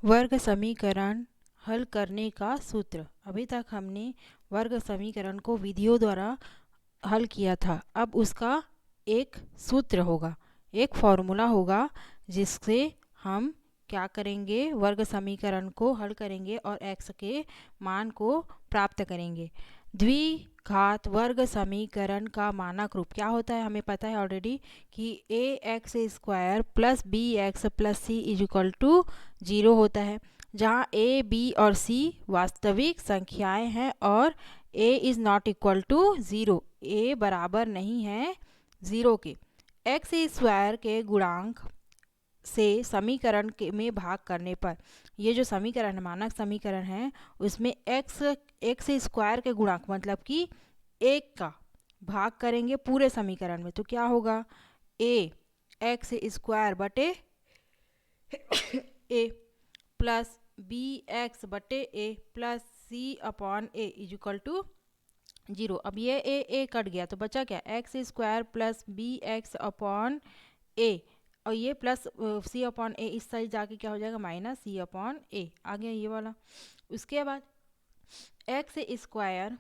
वर्ग समीकरण हल करने का सूत्र। अभी तक हमने वर्ग समीकरण को विधियों द्वारा हल किया था। अब उसका एक सूत्र होगा, एक फॉर्मूला होगा, जिससे हम क्या करेंगे, वर्ग समीकरण को हल करेंगे और x के मान को प्राप्त करेंगे। द्विघात वर्ग समीकरण का मानक रूप क्या होता है, हमें पता है ऑलरेडी कि ax² plus bx plus c is equal to 0 होता है, जहाँ a, b और c वास्तविक संख्याएं हैं और a is not equal to 0, a बराबर नहीं है 0 के। x² के गुणांक से समीकरण के में भाग करने पर, ये जो समीकरण है, मानक समीकरण है, उसमें x² के गुणांक मतलब कि 1 का भाग करेंगे पूरे समीकरण में, तो क्या होगा, a x² बटे a प्लस bx बटे a plus c upon a is equal to 0। अब ये a कट गया तो बचा क्या, x² plus bx upon a, और ये प्लस c अपॉन a इस साइड जाके क्या हो जाएगा, माइनस c अपॉन a आ गया ये वाला। उसके बाद x²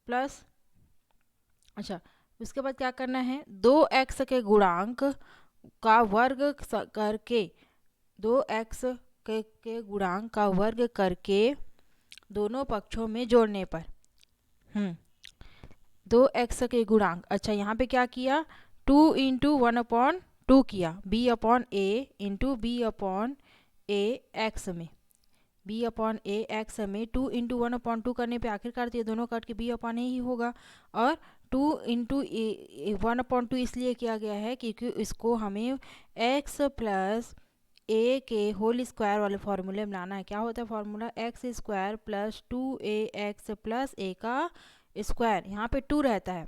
प्लस, अच्छा उसके बाद क्या करना है, 2x के गुणांक का वर्ग करके, 2x के गुणांक का वर्ग करके दोनों पक्षों में जोड़ने पर 2x के गुणांक, अच्छा यहाँ पे क्या किया, 2 इंटू 1/2 किया, b upon a into B upon a x में, b अपॉन a x में 2 इंटू 1/2 करने पे आखिरकार ये दोनों कट के b अपॉन a ही होगा। और 2 इंटू 1/2 इसलिए किया गया है क्योंकि इसको हमें x प्लस a के होल स्क्वायर वाले फॉर्मूले में लाना है। क्या होता है formula, x² plus 2ax plus a का स्क्वायर, यहाँ पे 2 रहता है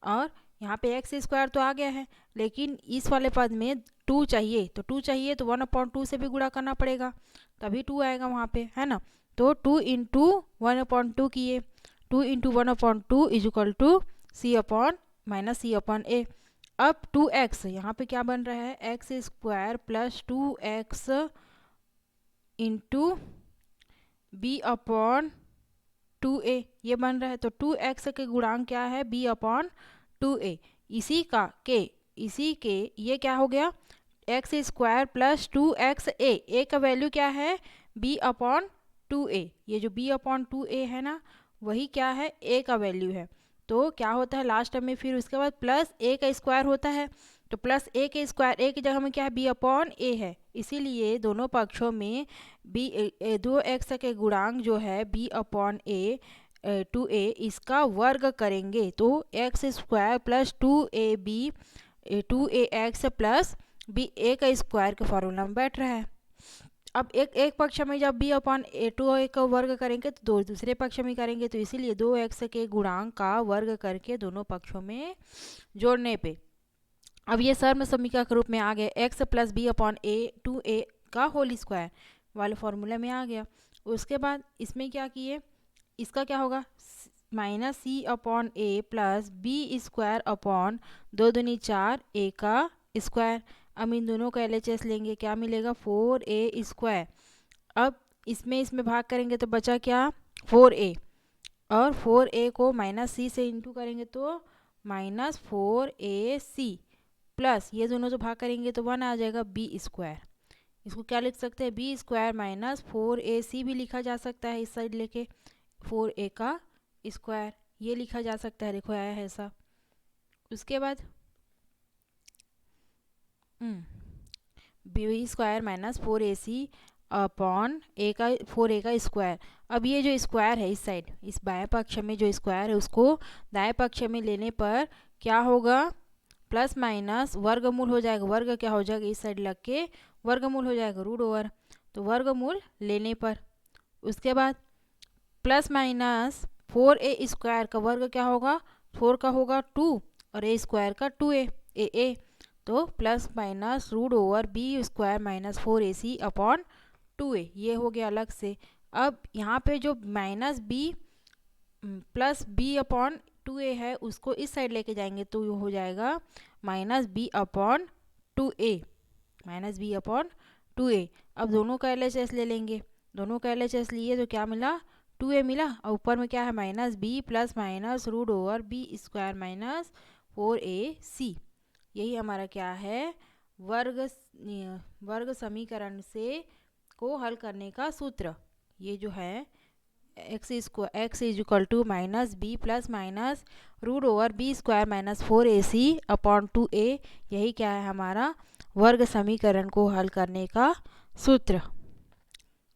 और यहाँ पे x² तो आ गया है, लेकिन इस वाले पद में 2 चाहिए, तो 2 चाहिए तो 1/2 से भी गुणा करना पड़ेगा, तभी 2 आएगा वहाँ पे, है ना। तो 2 इंटू 1/2 किए, 2 into 1/2 is equal to c upon minus c upon a। अब 2x यहाँ पे क्या बन रहा है, x² plus 2x into b upon 2a ये बन रहा है, तो 2x के गुणांक क्या है, b अपॉन 2a, इसी के ये क्या हो गया, x² प्लस 2xa, a का वैल्यू क्या है, b अपॉन 2a, ये जो b अपॉन 2a है ना, वही क्या है, a का वैल्यू है। तो क्या होता है लास्ट में, फिर उसके बाद प्लस a का स्क्वायर होता है, तो प्लस a के स्क्वायर, a की जगह में क्या है, b अपॉन a है, इसीलिए दोनों पक्षों में b 2x के गुणांक जो है b अपॉन a 2a इसका वर्ग करेंगे, तो x² plus 2ab 2ax plus b a का स्क्वायर के फॉर्मूला में बैठ रहा है। अब एक पक्ष में जब b अपॉन 2a का वर्ग करेंगे तो दूसरे पक्ष में करेंगे, तो इसीलिए 2x के गुणांक का वर्ग करके दोनों पक्षों में जोड़ने पे अब ये सर्व समीकरण के रूप में आ गया, x plus B upon a 2a का होल स्क्वायर वाले फॉर्मूला में आ गया। उसके बाद इसमें क्या किए, इसका क्या होगा, minus C upon a plus B square upon 2 दूनी 4 a का स्क्वायर। अब इन दोनों का LHS लेंगे, क्या मिलेगा, 4a²। अब इसमें भाग करेंगे तो बचा क्या, 4a, और 4a को माइनस सी से इंटू करेंगे तो माइनस 4ac प्लस ये दोनों जो भाग करेंगे तो 1 आ जाएगा b²। इसको क्या लिख सकते हैं, b² माइनस 4ac भी लिखा जा सकता है, इस साइड लेके 4a का स्क्वायर ये लिखा जा सकता है, देखो आया है ऐसा। उसके बाद b² minus 4ac upon a का 4a का स्क्वायर। अब ये जो स्क्वायर है इस साइड, इस बाएं पक्ष में जो स्क्वायर है उसको दाएं पक्ष में लेने पर क्या होगा, प्लस माइनस वर्गमूल हो जाएगा, वर्ग क्या हो जाएगा, इस साइड लग के वर्गमूल हो जाएगा, रूट ओवर, तो वर्गमूल लेने पर। उसके बाद प्लस माइनस 4a² का वर्ग क्या होगा, 4 का होगा 2 और a² का 2a, तो plus minus root over b² minus 4ac upon 2a ये हो गया अलग से। अब यहाँ पे जो minus b plus b upon 2a है उसको इस साइड लेके जाएंगे तो हो जाएगा minus b upon 2a, minus b upon 2a। अब दोनों का LHS ले लेंगे, दोनों का LHS लिए तो क्या मिला, 2a मिला। और ऊपर में क्या है, minus B plus minus root over B square minus 4ac। यही हमारा क्या है, वर्ग समीकरण से को हल करने का सूत्र। ये जो है x is equal to minus B plus minus root over B square minus 4ac upon 2a, यही क्या है हमारा वर्ग समीकरण को हल करने का सूत्र।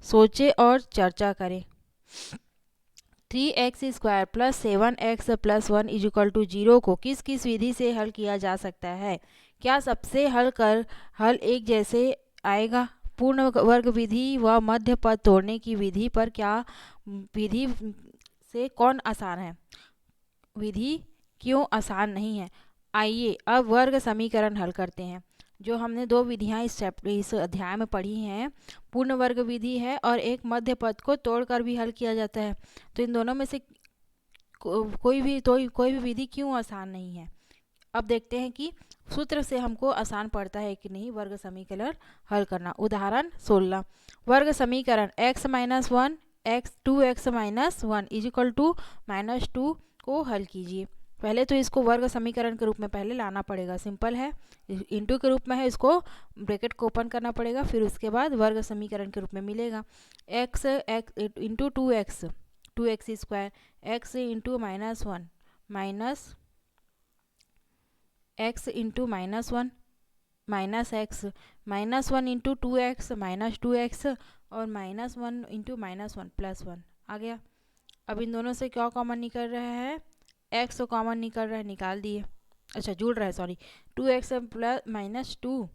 सोचे और चर्चा करें। 3x square plus 7x plus 1 is equal to 0 को किस किस विधि से हल किया जा सकता है? क्या सबसे हल एक जैसे आएगा? पूर्ण वर्ग विधि व मध्य पद तोड़ने की विधि पर क्या विधि से कौन आसान है? विधि क्यों आसान नहीं है? आइए अब वर्ग समीकरण हल करते हैं। जो हमने दो विधियां इस अध्याय में पढ़ी हैं, पूर्ण वर्ग विधि है और एक मध्य पद को तोड़कर भी हल किया जाता है। तो इन दोनों में से कोई भी विधि क्यों आसान नहीं है? अब देखते हैं कि सूत्र से हमको आसान पड़ता है कि नहीं वर्ग समीकरण हल करना। उदाहरण 16, वर्ग समीकरण x minus 1 2x minus 1 is equal to minus 2 को हल कीजिए। पहले तो इसको वर्ग समीकरण के रूप में पहले लाना पड़ेगा, सिंपल है। इंटू के रूप में है, इसको ब्रैकेट को ओपन करना पड़ेगा, फिर उसके बाद वर्ग समीकरण के रूप में मिलेगा। x into 2x square, x into minus 1 minus x into minus 1 minus x minus 1 into 2x minus 2x और माइनस 1 इंटू माइनस 1 प्लस 1 आ गया। अब इन दोनों से क्या कॉमन निकल रहा है, x तो कॉमन निकल रहा है, निकाल दिए। अच्छा जुड़ रहा है, sorry, 2x plus minus 2x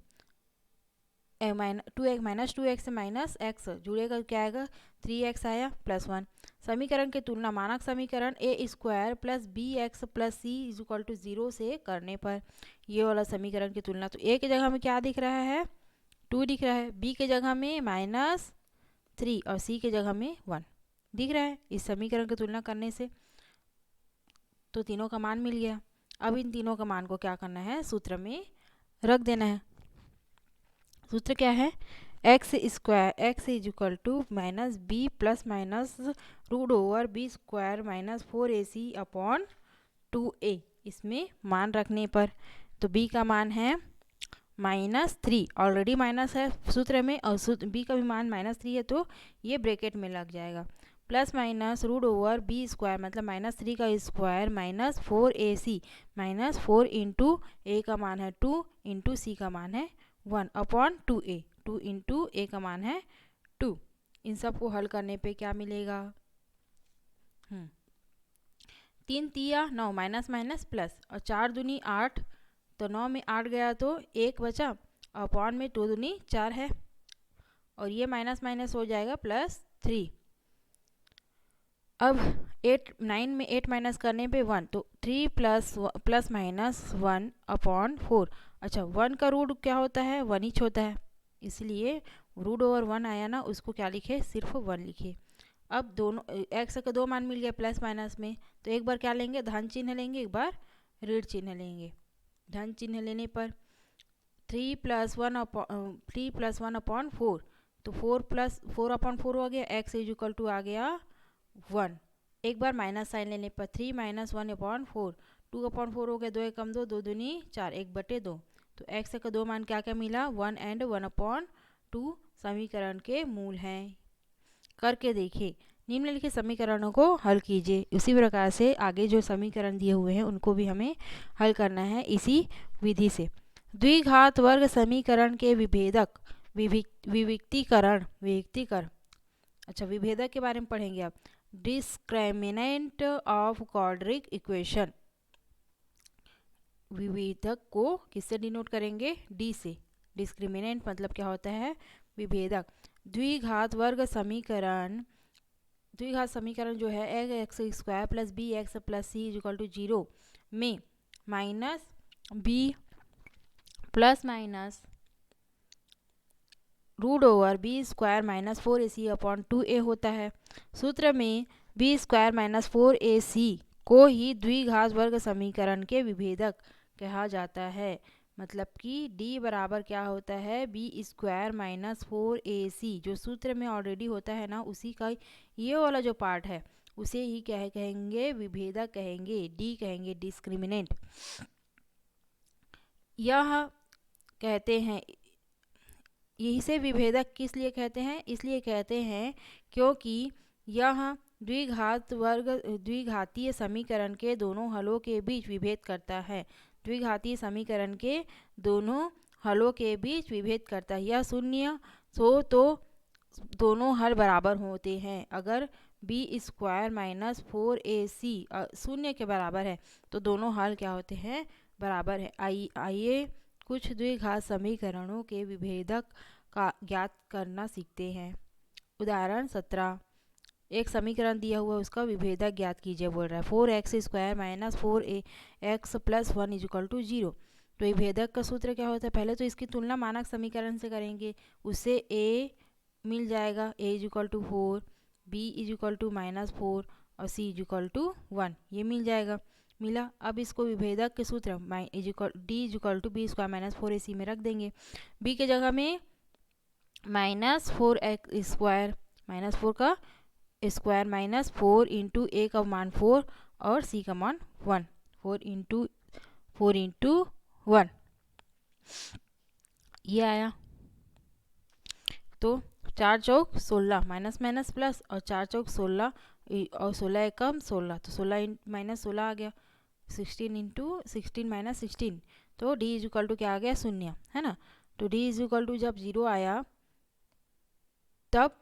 minus 2x minus x जुड़ेगा, क्या आएगा, 3x आया प्लस 1। समीकरण की तुलना मानक समीकरण a square plus b x plus c is equal to 0 से करने पर ये वाला समीकरण की तुलना, तो a की जगह में क्या दिख रहा है, 2 दिख रहा है, b की जगह में माइनस 3 और c की जगह में 1 दिख रहा है। इस समीकरण की तुलना करने से तो तीनों का मान मिल गया। अब इन तीनों का मान को क्या करना है, सूत्र में रख देना है। सूत्र क्या है, x square x is equal to minus B plus minus root over B square minus 4ac upon 2a। इसमें मान रखने पर तो b का मान है -3, ऑलरेडी माइनस है सूत्र में, और b का भी मान -3 है, तो ये ब्रैकेट में लग जाएगा। Plus minus root over B square मतलब -3 का square minus 4ac minus 4 into a का मान है 2 इंटू c का मान है 1 अपॉन 2a, 2 इंटू a का मान है 2। इन सब को हल करने पे क्या मिलेगा, 3 तिया 9 माइनस माइनस प्लस और 4 दूनी 8, तो 9 में 8 गया तो 1 बचा, अपॉन में 2 दूनी 4 है और ये माइनस माइनस हो जाएगा +3। अब 9 में 8 माइनस करने पे 1, तो 3 प्लस माइनस 1 अपॉन 4। अच्छा 1 का रूट क्या होता है, 1 ही होता है, इसलिए रूट ओवर 1 आया ना, उसको क्या लिखे, सिर्फ 1 लिखे। अब दोनों x का 2 मान मिल गया प्लस माइनस में, तो एक बार क्या लेंगे, धन चिन्ह लेंगे, एक बार ऋण चिन्ह लेंगे। धन चिन्ह लेने पर 3 प्लस 1 अपॉन 4, तो 4 अपॉन 4 हो गया, x इज इक्वल टू आ गया 1। एक बार माइनस साइन लेने पर 3 माइनस 1 अपॉन 4, 2 अपॉन 4 हो गया, 2 एकम 2, 2 दूनी 4, 1/2। तो x का 2 मान क्या क्या मिला, 1 एंड 1 अपॉन 2 समीकरण के मूल हैं। करके देखिए, निम्नलिखित समीकरणों को हल कीजिए। उसी प्रकार से आगे जो समीकरण दिए हुए हैं उनको भी हमें हल करना है इसी विधि से। द्विघात वर्ग समीकरण के विभेदक विविक्तीकरण अच्छा विभेदक के बारे में पढ़ेंगे आप। डिस्क्रिमिनेंट ऑफ क्वाड्रिक इक्वेशन, विभेदक को किससे डिनोट करेंगे, डी से। डिस्क्रिमिनेंट मतलब क्या होता है, विभेदक। द्विघात समीकरण जो है x square plus b x plus c equal to 0 में minus B plus minus root over B square minus 4ac upon 2a होता है। सूत्र में बी स्क्वायर माइनस 4ac को ही द्विघात वर्ग समीकरण के विभेदक कहा जाता है। मतलब कि d बराबर क्या होता है बी स्क्वायर माइनस 4ac, जो सूत्र में ऑलरेडी होता है ना, उसी का ये वाला जो पार्ट है उसे ही क्या कहेंगे, विभेदक कहेंगे, d कहेंगे, डिस्क्रिमिनेंट। यह कहते हैं, यही से विभेदक किस लिए कहते हैं, इसलिए कहते हैं क्योंकि यह द्विघातीय समीकरण के दोनों हलों के बीच विभेद करता है। द्विघातीय समीकरण के दोनों हलों के बीच विभेद करता है। यह शून्य हो तो दोनों हल बराबर होते हैं। अगर बी स्क्वायर माइनस 4ac शून्य के बराबर है तो दोनों हल क्या होते हैं, बराबर है। आइए कुछ द्विघात समीकरणों के विभेदक का ज्ञात करना सीखते हैं। उदाहरण 17, एक समीकरण दिया हुआ उसका विभेदक ज्ञात कीजिए बोल रहा है। 4x square minus 4x plus 1 is equal to 0। तो विभेदक का सूत्र क्या होता है, पहले तो इसकी तुलना मानक समीकरण से करेंगे, उससे a मिल जाएगा, a is equal to 4, b is equal to minus 4 और c इजिकल टू 1, ये मिल जाएगा। मिला। अब इसको विभेदक के सूत्र d is equal to b square minus 4ac में रख देंगे। b के जगह में माइनस 4x स्क्वायर, माइनस 4 का स्क्वायर माइनस 4 इंटू ए का मान 4 और सी का मान 1, 4 इंटू 1 ये आया। तो 4 चौक 16, माइनस माइनस प्लस, और 4 चौक 16 और 16 एकम 16, तो 16 माइनस 16 आ गया, 16 इंटू 16 माइनस 16, तो d इज इक्वल टू क्या आ गया, शून्य, है ना। तो d इज इक्वल टू जब 0 आया तब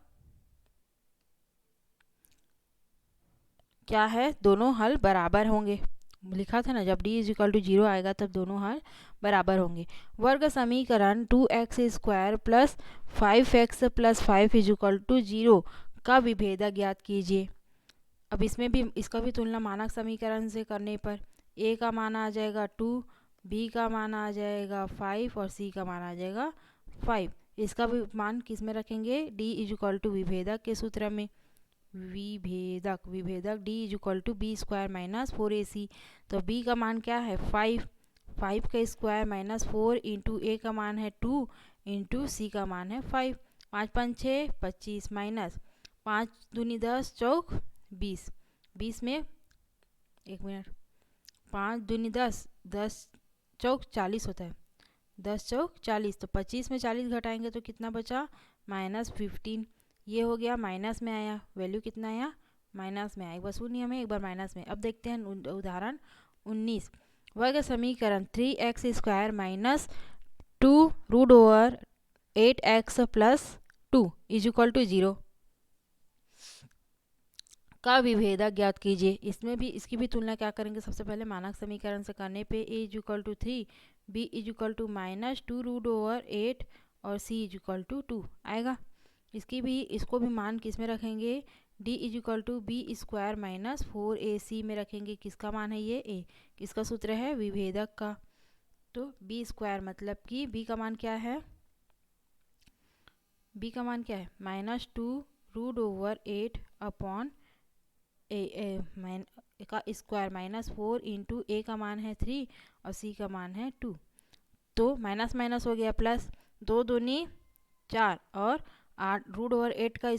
क्या है, दोनों हल बराबर होंगे। लिखा था ना, जब d इज इक्वल टू 0 आएगा तब दोनों हल बराबर होंगे। वर्ग समीकरण 2x square plus 5x plus 5 is equal to 0 का विभेदक ज्ञात कीजिए। अब इसमें भी इसका भी तुलना मानक समीकरण से करने पर a का मान आ जाएगा 2, b का मान आ जाएगा 5 और c का मान आ जाएगा 5। इसका भी मान किस में रखेंगे, d इज इक्वल टू विभेदक के सूत्र में। विभेदक d is equal to b square minus 4ac, तो b का मान क्या है 5, 5 का स्क्वायर माइनस 4 इंटू a का मान है 2 इंटू c का मान है 5, 5 5 6 25 माइनस 5 दूनी 10 चौक 20, 20 में 1 मिनट, 5 दूनी 10, 10 चौक 40 होता है, 10 चौक 40, तो 25 में 40 घटाएंगे तो कितना बचा, माइनस 15। ये हो गया, माइनस में आया, वैल्यू कितना आया, माइनस में आया, एक बार शून्य में एक बार माइनस में। अब देखते हैं उदाहरण 19, वर्ग समीकरण 3x square minus 2 root over 8x plus 2 is equal to 0 का विभेदक ज्ञात कीजिए। इसमें भी इसकी भी तुलना क्या करेंगे, सबसे पहले मानक समीकरण से करने पे a is equal to 3, b is equal to minus 2 root over 8 और c इज इक्वल टू 2 आएगा। इसको भी मान किस में रखेंगे, d is equal to b square minus 4ac में रखेंगे। किसका मान है ये, a, किसका सूत्र है, विभेदक का। तो b स्क्वायर मतलब कि b का मान क्या है, b का मान क्या है, माइनस 2 रूट ओवर 8 अपॉन का स्क्वायर माइनस 4 इंटू ए का मान है 3 और सी का मान है 2, तो माइनस माइनस हो गया प्लस, 2 दूनी 4 और 8 रूट ओवर 8 का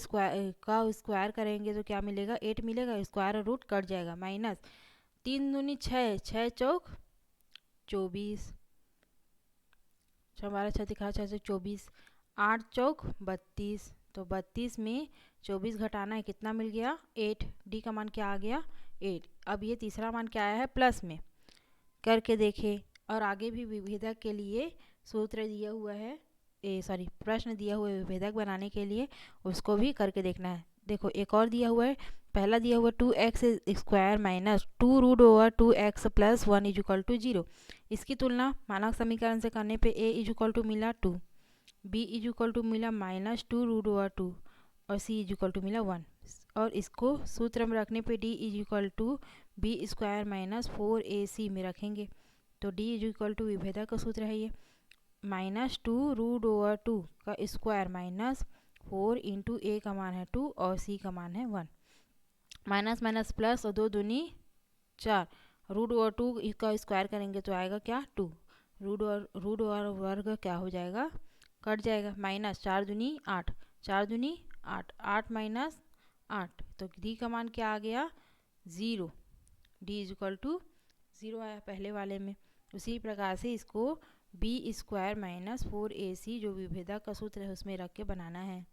स्क्वायर करेंगे तो क्या मिलेगा, 8 मिलेगा, स्क्वायर और रूट कट जाएगा, माइनस 3 दूनी 6, 6 चौक 24, 12 6 दिखा 6 से 24, 8 चौक 32, तो 32 में 24 घटाना है, कितना मिल गया 8, डी का मान क्या आ गया 8। अब ये तीसरा मान क्या आया है, प्लस में, करके देखें। और आगे भी विभेदक के लिए सूत्र दिया हुआ है, प्रश्न दिया हुआ है विभेदक बनाने के लिए, उसको भी करके देखना है। देखो एक और दिया हुआ है, पहला दिया हुआ 2x square minus 2 root over 2x plus 1 is equal to 0। इसकी तुलना मानक समीकरण से करने पे a इज इक्वल टू मिला 2, b इज इक्वल टू मिला माइनस 2 रूट ओवर 2 और c इज इक्वल टू मिला 1, और इसको सूत्र में रखने पे d is equal to b square minus 4ac में रखेंगे। तो d इज इक्वल टू विभेदक का सूत्र है ये, माइनस 2 रूट ओवर 2 का स्क्वायर माइनस 4 इंटू ए का मान है 2 और c का मान है 1, माइनस माइनस प्लस और 2 दूनी 4, रूट ओवर 2 का स्क्वायर करेंगे तो आएगा क्या 2, रूट और वर्ग क्या हो जाएगा, कट जाएगा। माइनस 4 दूनी 8, 4 दूनी 8, 8 माइनस 8, तो डी का मान क्या आ गया, 0। डी इज इक्वल टू 0 आया पहले वाले में। उसी प्रकार से इसको बी स्क्वायर माइनस 4ac जो विभेदक का सूत्र है उसमें रख के बनाना है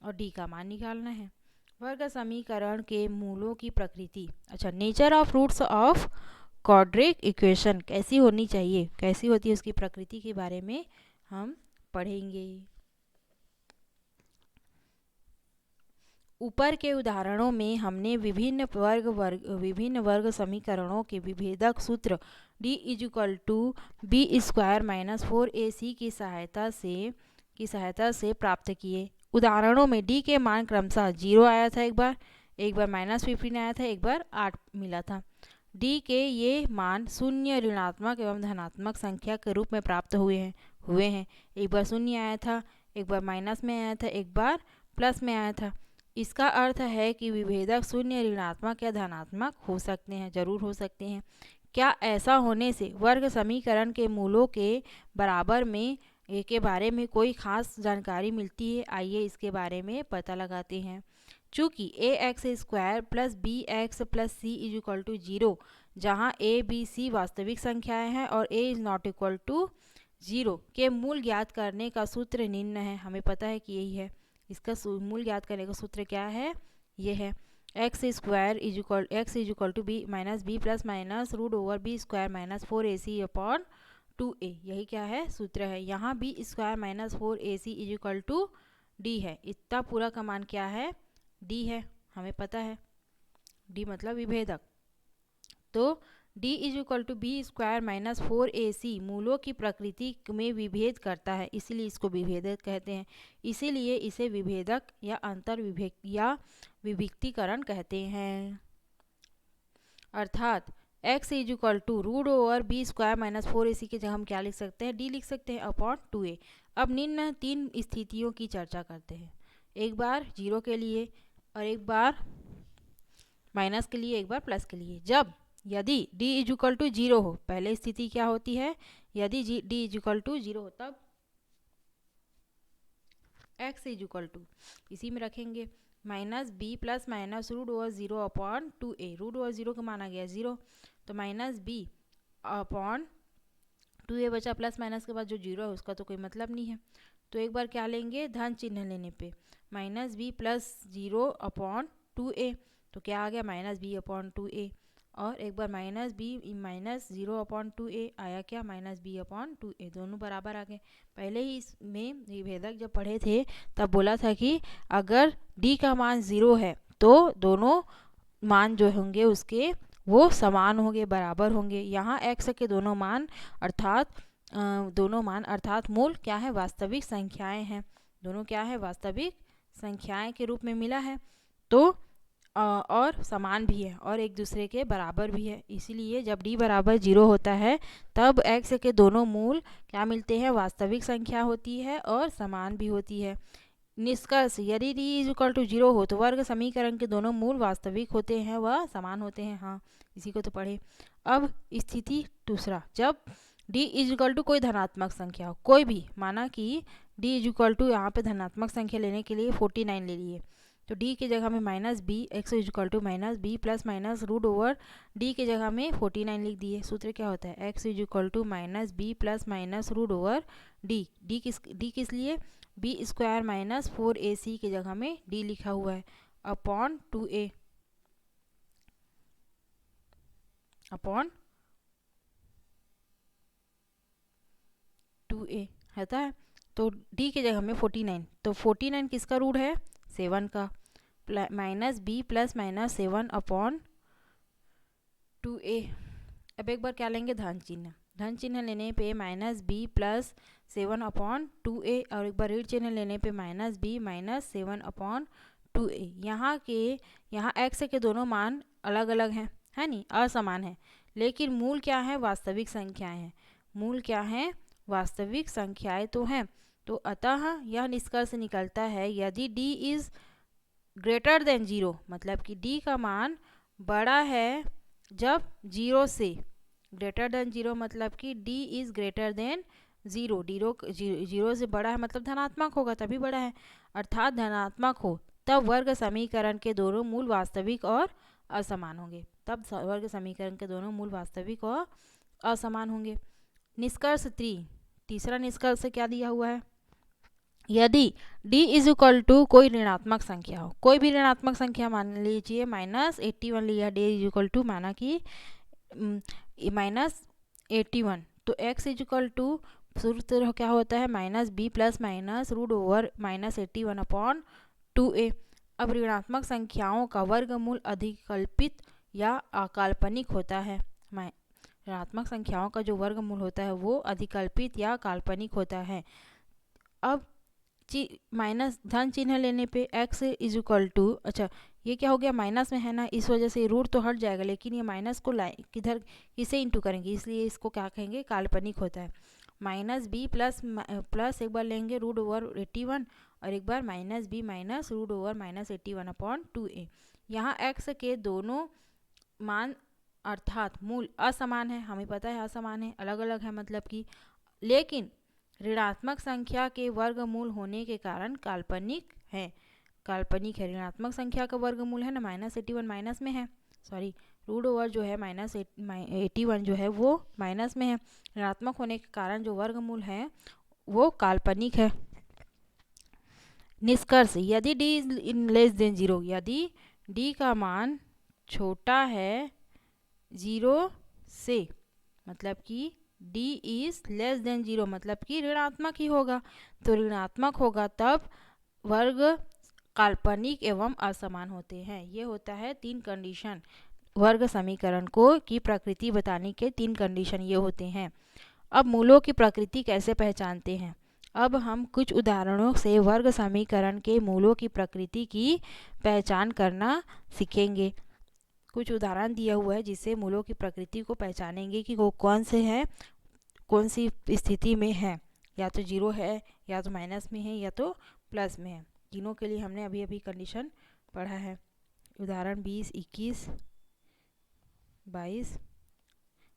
और डी का मान निकालना है। वर्ग समीकरण के मूलों की प्रकृति। अच्छा, nature of roots of quadratic equation कैसी होनी चाहिए, कैसी होती है उसकी प्रकृति के बारे में हम पढ़ेंगे। ऊपर के उदाहरणों में हमने विभिन्न वर्ग समीकरणों के विभेदक सूत्र d is equal to b square minus 4ac की सहायता से प्राप्त किए। उदाहरणों में d के मान क्रमशः 0 आया था, एक बार -15 आया था, एक बार 8 मिला था। d के ये मान शून्य, ऋणात्मक एवं धनात्मक संख्या के रूप में प्राप्त हुए हैं। एक बार शून्य आया था, एक बार माइनस में आया था, एक बार प्लस में आया था। इसका अर्थ है कि विभेदक शून्य, ऋणात्मक या धनात्मक हो सकते हैं, जरूर हो सकते हैं। क्या ऐसा होने से वर्ग समीकरण के मूलों के बराबर में के बारे में कोई खास जानकारी मिलती है? आइए इसके बारे में पता लगाते हैं। चूँकि ax² plus bx plus c is equal to 0, जहाँ a b c वास्तविक संख्याएं हैं और a is not equal to 0 के मूल ज्ञात करने का सूत्र निम्न है। हमें पता है कि यही है, इसका मूल ज्ञात करने का सूत्र क्या है, ये है x² is equal to b minus B plus minus root over B square minus 4ac upon 2a। यही क्या है, सूत्र है। यहाँ b square minus 4ac is equal to d है। इतना पूरा का मान क्या है, डी है, हमें पता है। डी मतलब विभेदक। तो d is equal to b square minus 4ac मूलों की प्रकृति में विभेद करता है, इसीलिए इसको विभेदक कहते हैं। इसीलिए इसे विभेदक या अंतर विभक्तीकरण कहते हैं। अर्थात x is equal to root over B square minus 4ac की जगह हम क्या लिख सकते हैं, d लिख सकते हैं अपॉन 2a। अब निम्न 3 स्थितियों की चर्चा करते हैं, एक बार 0 के लिए और एक बार माइनस के लिए, एक बार प्लस के लिए। यदि d इज इक्वल टू 0 हो, पहले स्थिति क्या होती है, यदि d इज इक्वल टू 0 हो तब x इज इक्वल टू, इसी में रखेंगे minus B plus minus root over 0 upon 2a। Root over 0 का माना गया 0, तो माइनस बी अपॉन 2a बचा, प्लस माइनस के बाद जो 0 है उसका तो कोई मतलब नहीं है। तो एक बार क्या लेंगे, धन चिन्ह लेने पे minus B plus 0 upon 2a, तो क्या आ गया, माइनस बी अपॉन 2a। और एक बार minus b minus 0 upon 2a आया क्या, माइनस बी अपॉन 2a, दोनों बराबर आ गए। पहले ही इसमें विभेदक जब पढ़े थे तब बोला था कि अगर d का मान 0 है तो दोनों मान जो होंगे उसके वो समान होंगे, बराबर होंगे। यहाँ x के दोनों मान अर्थात मूल क्या है, वास्तविक संख्याएं हैं। दोनों क्या है, वास्तविक संख्याएं के रूप में मिला है, तो और समान भी है और एक दूसरे के बराबर भी है। इसीलिए जब d बराबर 0 होता है तब x के दोनों मूल क्या मिलते हैं, वास्तविक संख्या होती है और समान भी होती है। निष्कर्ष, यदि d इज इक्वल टू 0 हो तो वर्ग समीकरण के दोनों मूल वास्तविक होते हैं व समान होते हैं। हाँ, इसी को तो पढ़े। अब स्थिति दूसरा, जब d इज इक्वल टू कोई धनात्मक संख्या हो, कोई भी, माना कि d इज इक्वल टू यहाँ पे धनात्मक संख्या लेने के लिए 49 ले लिए, तो d की जगह में minus b, x is equal to minus B plus minus root over d की जगह में 49 लिख दिए। सूत्र क्या होता है, x is equal to minus B plus minus root over d किस लिए, बी स्क्वायर माइनस 4ac की जगह में d लिखा हुआ है अपॉन 2a होता है। तो d की जगह में 49, तो 49 किसका रूट है, 7 का, minus B plus minus 7 upon 2a। अब एक बार क्या लेंगे, धन चिन्ह लेने पे minus B plus 7 upon 2a और एक बार ऋण चिन्ह लेने पे minus b minus 7 upon 2a। यहाँ x के दोनों मान अलग अलग हैं, है नहीं, असमान है, लेकिन मूल क्या है, वास्तविक संख्याएं हैं। मूल क्या है, वास्तविक संख्याएं तो हैं। तो अतः यह निष्कर्ष निकलता है, यदि d इज ग्रेटर देन 0, मतलब कि d का मान बड़ा है जब 0 से, ग्रेटर देन 0 मतलब कि d is greater than 0, zero से बड़ा है मतलब धनात्मक होगा तभी बड़ा है, अर्थात धनात्मक हो तब वर्ग समीकरण के दोनों मूल वास्तविक और असमान होंगे, तब वर्ग समीकरण के दोनों मूल वास्तविक और असमान होंगे। निष्कर्ष 3, तीसरा निष्कर्ष क्या दिया हुआ है, यदि d इज इक्वल टू कोई ऋणात्मक संख्या हो, कोई भी ऋणात्मक संख्या मान लीजिए -81 लिया, d इज इक्वल टू माना कि -81, तो x इज इक्वल टू शुरू से क्या होता है -b plus minus root over -81/2a। अब ऋणात्मक संख्याओं का वर्गमूल अधिकल्पित या अकाल्पनिक होता है, ऋणात्मक संख्याओं का जो वर्गमूल होता है वो अधिकल्पित या काल्पनिक होता है। अब माइनस धन चिन्ह लेने पे x इज इक्वल टू, अच्छा ये क्या हो गया माइनस में है ना, इस वजह से रूट तो हट जाएगा, लेकिन ये माइनस को किधर किसे इंटू करेंगे, इसलिए इसको क्या कहेंगे काल्पनिक होता है। -b प्लस एक बार लेंगे रूट ओवर 81 और एक बार -b minus root over -81/2a। यहाँ x के दोनों मान अर्थात मूल असमान है, हमें पता है असमान है, अलग अलग है मतलब कि, लेकिन ऋणात्मक संख्या के वर्गमूल होने के कारण काल्पनिक है, ऋणात्मक संख्या का वर्गमूल है ना -81 माइनस में है, सॉरी रूट ओवर जो है -81 जो है वो माइनस में है, ऋणात्मक होने के कारण जो वर्गमूल है वो काल्पनिक है। निष्कर्ष, यदि d इज लेस देन 0, यदि d का मान छोटा है 0 से, मतलब कि d इज लेस देन 0 मतलब कि ऋणात्मक ही होगा, तो ऋणात्मक होगा तब वर्ग काल्पनिक एवं असमान होते हैं। ये होता है 3 कंडीशन, वर्ग समीकरण को की प्रकृति बताने के 3 कंडीशन ये होते हैं। अब मूलों की प्रकृति कैसे पहचानते हैं, अब हम कुछ उदाहरणों से वर्ग समीकरण के मूलों की प्रकृति की पहचान करना सीखेंगे। कुछ उदाहरण दिया हुआ है जिससे मूलों की प्रकृति को पहचानेंगे कि वो कौन से हैं, कौन सी स्थिति में है, या तो 0 है, या तो माइनस में है, या तो प्लस में है। तीनों के लिए हमने अभी अभी कंडीशन पढ़ा है, उदाहरण 20, 21, 22।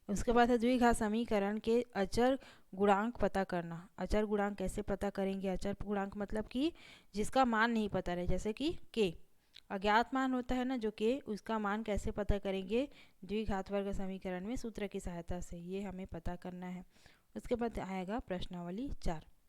उसके बाद है द्विघात समीकरण के अचर गुणांक पता करना। अचर गुणांक कैसे पता करेंगे, अचर गुणांक मतलब कि जिसका मान नहीं पता रहे, जैसे कि k अज्ञात मान होता है ना जो k, उसका मान कैसे पता करेंगे, द्विघात वर्ग समीकरण में सूत्र की सहायता से, ये हमें पता करना है। उसके बाद आएगा प्रश्नावली 4।